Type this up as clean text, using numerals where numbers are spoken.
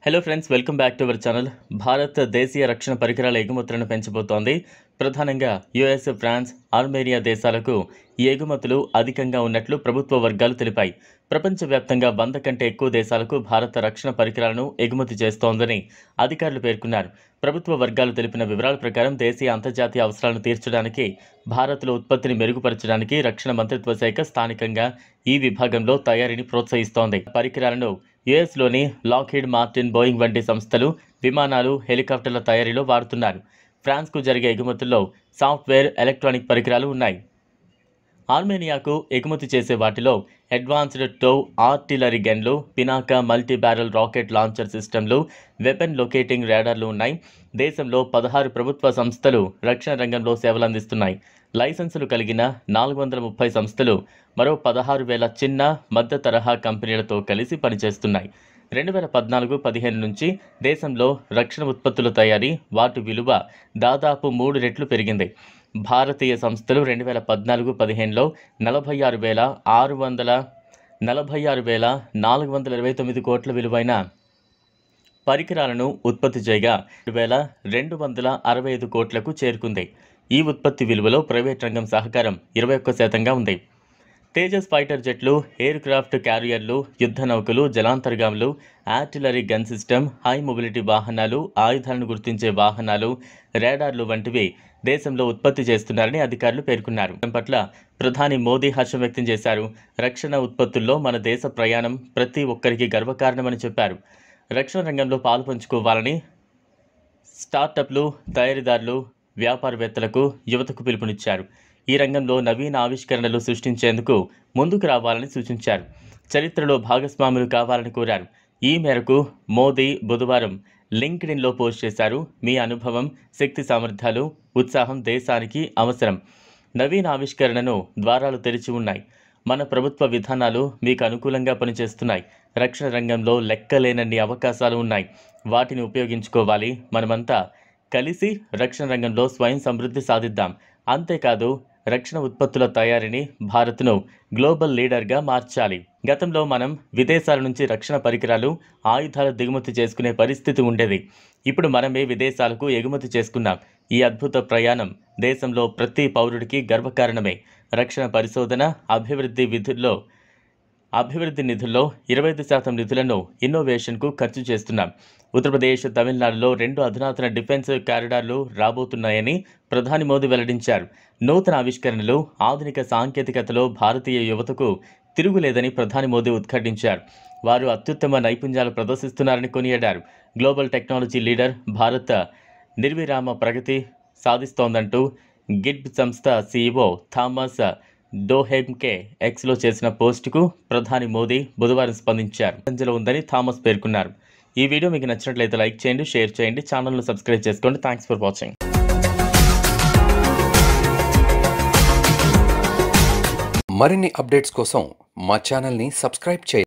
Hello friends, welcome back to our channel. Bharat దేశీయ రక్షణ పరికరాల ఎగుమతులను పెంచబోతోంది. ప్రధానంగా యుఎస్, ఫ్రాన్స్, ఆర్మేనియా దేశాలకు ఈ ఎగుమతులు అధికంగా ఉన్నట్లు ప్రభుత్వ వర్గాలు తెలిపాయి. ప్రపంచవ్యాప్తంగా 100 కంటే ఎక్కువ దేశాలకు భారత రక్షణ పరికరాలను ఎగుమతి చేస్తోందని అధికారులు పేర్కొన్నారు. ప్రభుత్వ వర్గాలు తెలిపిన వివరాల ప్రకారం దేశీయ అంతర్జాతీయ అవసరాలను తీర్చడానికి, భారత్లో ఉత్పత్తిని మెరుగుపరచడానికి రక్షణ మంత్రిత్వ శాఖ స్థానికంగా ఈ విభాగంలో తయారీని ప్రోత్సహిస్తోంది. పరికరాలను యుఎస్లోని లాక్హీడ్ మార్టిన్, బోయింగ్ వంటి సంస్థలు విమానాలు, హెలికాప్టర్ల తయారీలో వాడుతున్నారు. ఫ్రాన్స్కు జరిగే ఎగుమతుల్లో సాఫ్ట్వేర్, ఎలక్ట్రానిక్ పరికరాలు ఉన్నాయి. ఆర్మేనియాకు ఎగుమతి చేసే వాటిలో అడ్వాన్స్డ్ టో ఆర్టిలరీ గన్లు, Pinaka multi barrel rocket launcher సిస్టమ్లు, వెపన్ లొకేటింగ్ రాడార్లు ఉన్నాయి. దేశంలో 16 ప్రభుత్వ సంస్థలు రక్షణ రంగంలో సేవలందిస్తున్నాయి. లైసెన్సులు కలిగిన 430 సంస్థలు మరో 16,000 చిన్న, మధ్య తరహా కంపెనీలతో కలిసి పనిచేస్తున్నాయి. 2014-15 నుంచి దేశంలో రక్షణ ఉత్పత్తుల తయారీ, వాటి విలువ దాదాపు 3 రెట్లు పెరిగింది. భారతీయ సంస్థలు 2014-15లో 46,429 కోట్ల విలువైన పరికరాలను ఉత్పత్తి చేయగా 2,265 కోట్లకు చేరుకుంది. ఈ ఉత్పత్తి విలువలో ప్రైవేట్ రంగం సహకారం 21% ఉంది. తేజస్ ఫైటర్ జెట్లు, ఎయిర్ క్రాఫ్ట్ క్యారియర్లు, యుద్ధ నౌకలు, జలాంతర్గాములు, artillery gun system, high mobility వాహనాలు, ఆయుధాలను గుర్తించే వాహనాలు, రాడార్లు వంటివి దేశంలో ఉత్పత్తి చేస్తున్నారని అధికారులు పేర్కొన్నారు. పట్ల ప్రధాని మోదీ హర్షం వ్యక్తం చేశారు. రక్షణ ఉత్పత్తుల్లో మన దేశ ప్రయాణం ప్రతి ఒక్కరికి గర్వకారణమని చెప్పారు. రక్షణ రంగంలో పాలు పంచుకోవాలని స్టార్టప్లు, తయారీదారులు, వ్యాపారవేత్తలకు, యువతకు పిలుపునిచ్చారు. ఈ రంగంలో నవీన ఆవిష్కరణలు సృష్టించేందుకు ముందుకు రావాలని సూచించారు. చరిత్రలో భాగస్వాములు కావాలని కోరారు. ఈ మేరకు మోదీ బుధవారం లింక్డ్ఇన్లో పోస్ట్ చేశారు. మీ అనుభవం, శక్తి సామర్థ్యాలు, ఉత్సాహం దేశానికి అవసరం. నవీన ఆవిష్కరణను ద్వారాలు తెరిచి ఉన్నాయి. మన ప్రభుత్వ విధానాలు మీకు అనుకూలంగా పనిచేస్తున్నాయి. రక్షణ రంగంలో లెక్కలేనన్ని అవకాశాలు ఉన్నాయి. వాటిని ఉపయోగించుకోవాలి. మనమంతా కలిసి రక్షణ రంగంలో స్వయం సమృద్ధి సాధిద్దాం. అంతేకాదు, రక్షణ ఉత్పత్తుల తయారీని భారత్ను గ్లోబల్ లీడర్గా మార్చాలి. గతంలో మనం విదేశాల నుంచి రక్షణ పరికరాలు, ఆయుధాలు దిగుమతి చేసుకునే పరిస్థితి ఉండేది. ఇప్పుడు మనమే విదేశాలకు ఎగుమతి చేసుకున్నాం. ఈ అద్భుత ప్రయాణం దేశంలో ప్రతి పౌరుడికి గర్వకారణమే. రక్షణ పరిశోధన, అభివృద్ధి నిధుల్లో 25% నిధులను ఇన్నోవేషన్కు ఖర్చు చేస్తున్నాం. ఉత్తరప్రదేశ్, తమిళనాడులో 2 అధునాతన డిఫెన్స్ కారిడార్లు రాబోతున్నాయని ప్రధాని మోదీ వెల్లడించారు. నూతన ఆవిష్కరణలు, ఆధునిక సాంకేతికతలో భారతీయ యువతకు తిరుగులేదని ప్రధాని మోదీ ఉద్ఘాటించారు. వారు అత్యుత్తమ నైపుణ్యాలు ప్రదర్శిస్తున్నారని కొనియాడారు. గ్లోబల్ టెక్నాలజీ లీడర్ భారత్ నిర్విరామ ప్రగతి సాధిస్తోందంటూ గిడ్ సంస్థ CEO థామస్ డోహెమ్కే ఎక్స్లో చేసిన పోస్టుకు ప్రధాని మోదీ బుధవారం స్పందించారు. సంజలో ఉందని థామస్ పేర్కొన్నారు. ఈ వీడియో మీకు నచ్చినట్లయితే లైక్ చేయండి, షేర్ చేయండి, ఛానల్ను సబ్స్క్రైబ్ చేసుకోండి. Thanks for watching. మరిన్ని అప్డేట్స్ కోసం మా ఛానల్ని సబ్స్క్రైబ్ చేయండి.